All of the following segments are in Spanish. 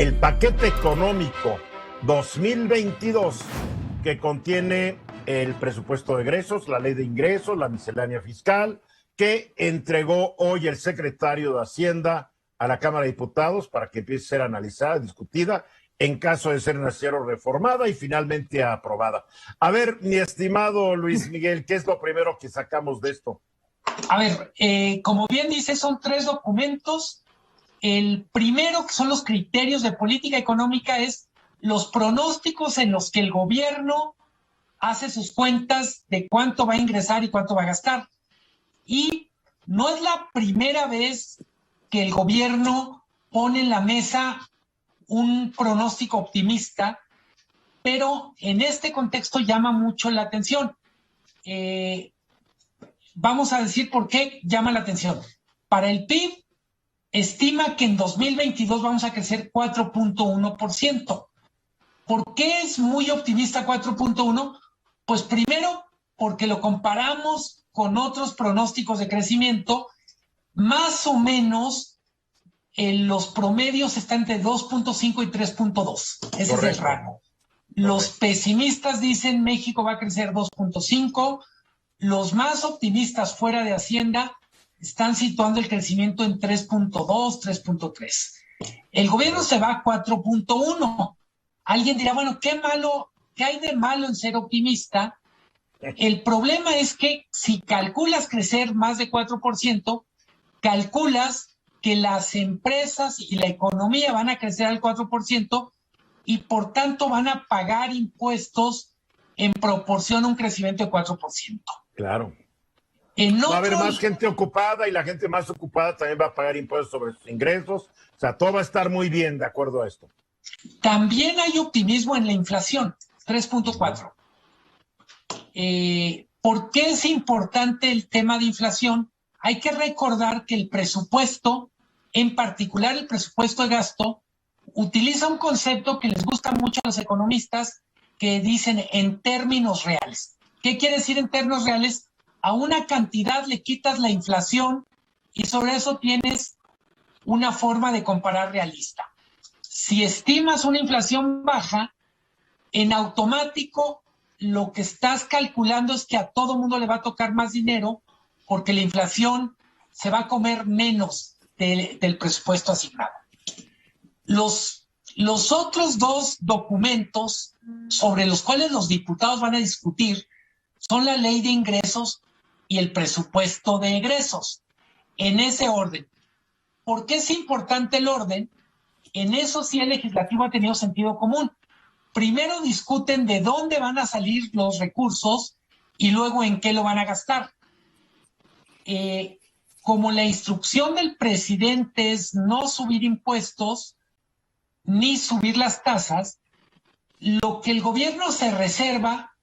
el paquete económico 2022 que contiene el presupuesto de egresos, la ley de ingresos, la miscelánea fiscal, que entregó hoy el secretario de Hacienda a la Cámara de Diputados para que empiece a ser analizada, discutida, en caso de ser necesario reformada y finalmente aprobada. A ver, mi estimado Luis Miguel, ¿qué es lo primero que sacamos de esto? A ver, como bien dice, son 3 documentos. El primero, que son los criterios de política económica, es los pronósticos en los que el gobierno hace sus cuentas de cuánto va a ingresar y cuánto va a gastar. Y no es la primera vez que el gobierno pone en la mesa un pronóstico optimista, pero en este contexto llama mucho la atención. Vamos a decir por qué llama la atención. Para el PIB, estima que en 2022 vamos a crecer 4.1%. ¿Por qué es muy optimista 4.1? Pues primero, porque lo comparamos con otros pronósticos de crecimiento, más o menos los promedios están entre 2.5 y 3.2. Ese es el rango. Los pesimistas dicen México va a crecer 2.5. Los más optimistas fuera de Hacienda están situando el crecimiento en 3.2, 3.3. El gobierno se va a 4.1. Alguien dirá, bueno, ¿qué hay de malo en ser optimista? El problema es que si calculas crecer más de 4%, calculas que las empresas y la economía van a crecer al 4% y por tanto van a pagar impuestos en proporción a un crecimiento de 4%. Claro. Va a haber más gente ocupada y la gente más ocupada también va a pagar impuestos sobre sus ingresos. O sea, todo va a estar muy bien de acuerdo a esto. También hay optimismo en la inflación, 3.4. ¿Por qué es importante el tema de inflación? Hay que recordar que el presupuesto, en particular el presupuesto de gasto, utiliza un concepto que les gusta mucho a los economistas, que dicen en términos reales. ¿Qué quiere decir en términos reales? A una cantidad le quitas la inflación y sobre eso tienes una forma de comparar realista. Si estimas una inflación baja, en automático lo que estás calculando es que a todo mundo le va a tocar más dinero porque la inflación se va a comer menos del presupuesto asignado. Los otros 2 documentos sobre los cuales los diputados van a discutir son la ley de ingresos y el presupuesto de egresos, en ese orden. ¿Por qué es importante el orden? En eso sí el legislativo ha tenido sentido común. Primero discuten de dónde van a salir los recursos y luego en qué lo van a gastar. Como la instrucción del presidente es no subir impuestos ni subir las tasas, lo que el gobierno se reserva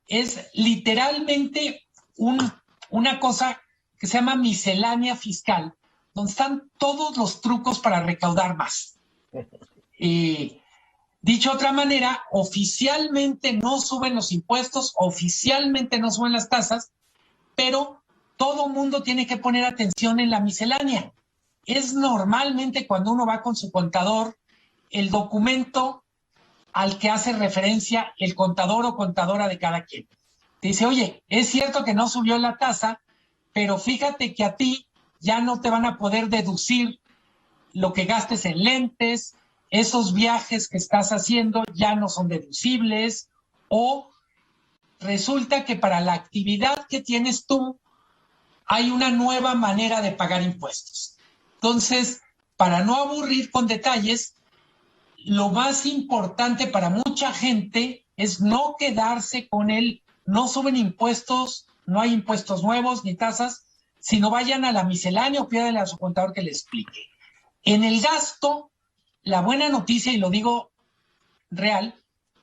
es literalmente una cosa que se llama miscelánea fiscal, donde están todos los trucos para recaudar más. Dicho de otra manera, oficialmente no suben los impuestos, oficialmente no suben las tasas, pero todo mundo tiene que poner atención en la miscelánea. Es normalmente cuando uno va con su contador, el documento al que hace referencia el contador o contadora de cada quien. Te dice, oye, es cierto que no subió la tasa, pero fíjate que a ti ya no te van a poder deducir lo que gastes en lentes, esos viajes que estás haciendo ya no son deducibles, o resulta que para la actividad que tienes tú hay una nueva manera de pagar impuestos. Entonces, para no aburrir con detalles, lo más importante para mucha gente es no quedarse con no suben impuestos, no hay impuestos nuevos ni tasas, sino vayan a la miscelánea o pídanle a su contador que le explique. En el gasto, la buena noticia, y lo digo real,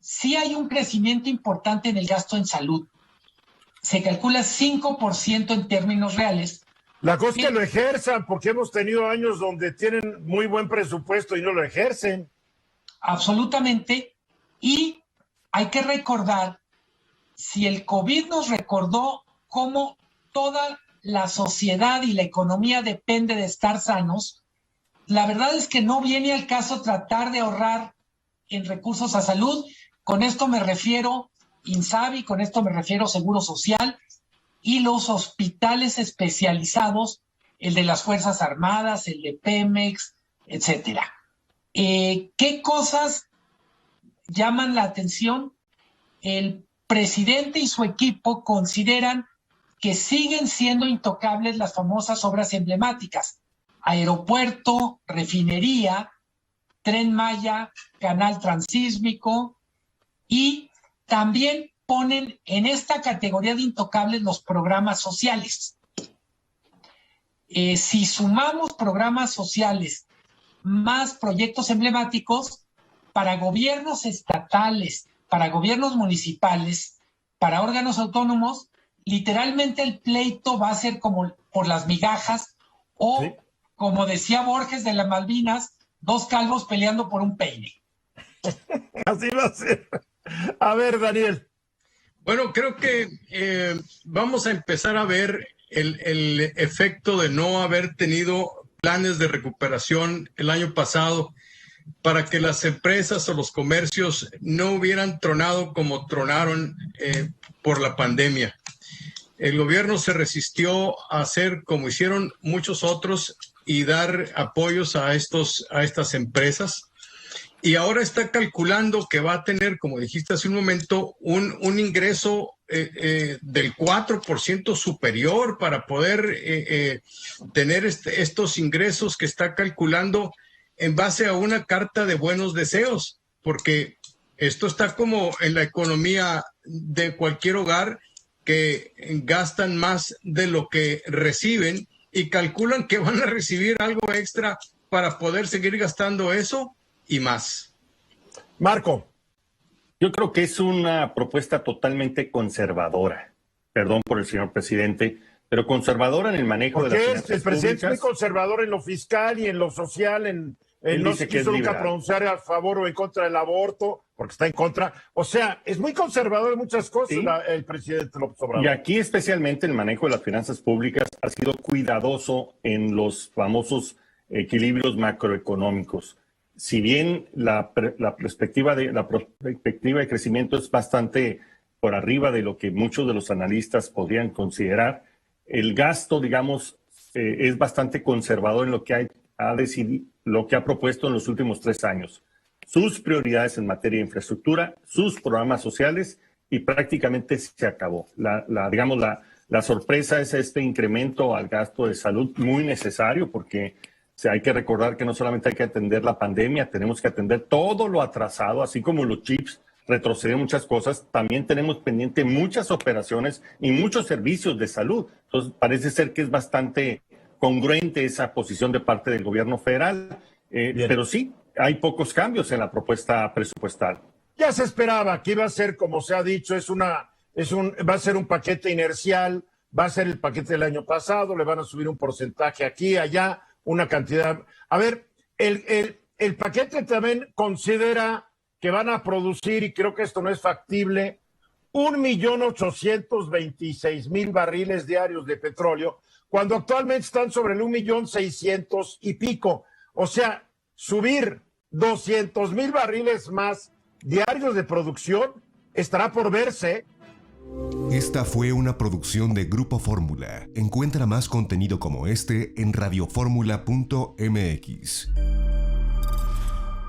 sí hay un crecimiento importante en el gasto en salud. Se calcula 5% en términos reales. La cosa es que lo ejerzan, porque hemos tenido años donde tienen muy buen presupuesto y no lo ejercen. Absolutamente. Y hay que recordar, si el COVID nos recordó cómo toda la sociedad y la economía depende de estar sanos, la verdad es que no viene al caso tratar de ahorrar en recursos a salud. Con esto me refiero INSABI, con esto me refiero Seguro Social y los hospitales especializados, el de las Fuerzas Armadas, el de Pemex, etcétera. ¿Qué cosas llaman la atención? El presidente y su equipo consideran que siguen siendo intocables las famosas obras emblemáticas: aeropuerto, refinería, Tren Maya, canal transísmico, y también ponen en esta categoría de intocables los programas sociales. Si sumamos programas sociales más proyectos emblemáticos, para gobiernos estatales, para gobiernos municipales, para órganos autónomos, literalmente el pleito va a ser como por las migajas o, sí, como decía Borges de las Malvinas, dos calvos peleando por un peine. Así va a ser. A ver, Daniel. Bueno, creo que vamos a empezar a ver el efecto de no haber tenido planes de recuperación el año pasado para que las empresas o los comercios no hubieran tronado como tronaron por la pandemia. El gobierno se resistió a hacer como hicieron muchos otros y dar apoyos a estas empresas. Y ahora está calculando que va a tener, como dijiste hace un momento, un ingreso del 4% superior para poder tener estos ingresos que está calculando en base a una carta de buenos deseos, porque esto está como en la economía de cualquier hogar, que gastan más de lo que reciben y calculan que van a recibir algo extra para poder seguir gastando eso y más. Marco. Yo creo que es una propuesta totalmente conservadora. Perdón por el señor presidente, pero conservadora en el manejo de las finanzas públicas. El presidente es muy conservador en lo fiscal y en lo social, no se quiso nunca pronunciar a favor o en contra del aborto, porque está en contra. O sea, es muy conservador en muchas cosas, ¿sí? El presidente López Obrador. Y aquí especialmente el manejo de las finanzas públicas ha sido cuidadoso en los famosos equilibrios macroeconómicos. Si bien la perspectiva de crecimiento es bastante por arriba de lo que muchos de los analistas podrían considerar, el gasto, digamos, es bastante conservador en lo que ha propuesto en los últimos 3 años. Sus prioridades en materia de infraestructura, sus programas sociales, y prácticamente se acabó. La sorpresa es este incremento al gasto de salud muy necesario, porque hay que recordar que no solamente hay que atender la pandemia, tenemos que atender todo lo atrasado, así como los chips retroceden muchas cosas, también tenemos pendiente muchas operaciones y muchos servicios de salud. Entonces parece ser que es bastante congruente esa posición de parte del gobierno federal, pero sí, hay pocos cambios en la propuesta presupuestal. Ya se esperaba que iba a ser, como se ha dicho, va a ser un paquete inercial, va a ser el paquete del año pasado, le van a subir un porcentaje aquí, allá, una cantidad. A ver, el paquete también considera que van a producir, y creo que esto no es factible, 1.826.000 barriles diarios de petróleo, cuando actualmente están sobre el 1.600.000 y pico. O sea, subir 200.000 barriles más diarios de producción estará por verse. Esta fue una producción de Grupo Fórmula. Encuentra más contenido como este en radioformula.mx.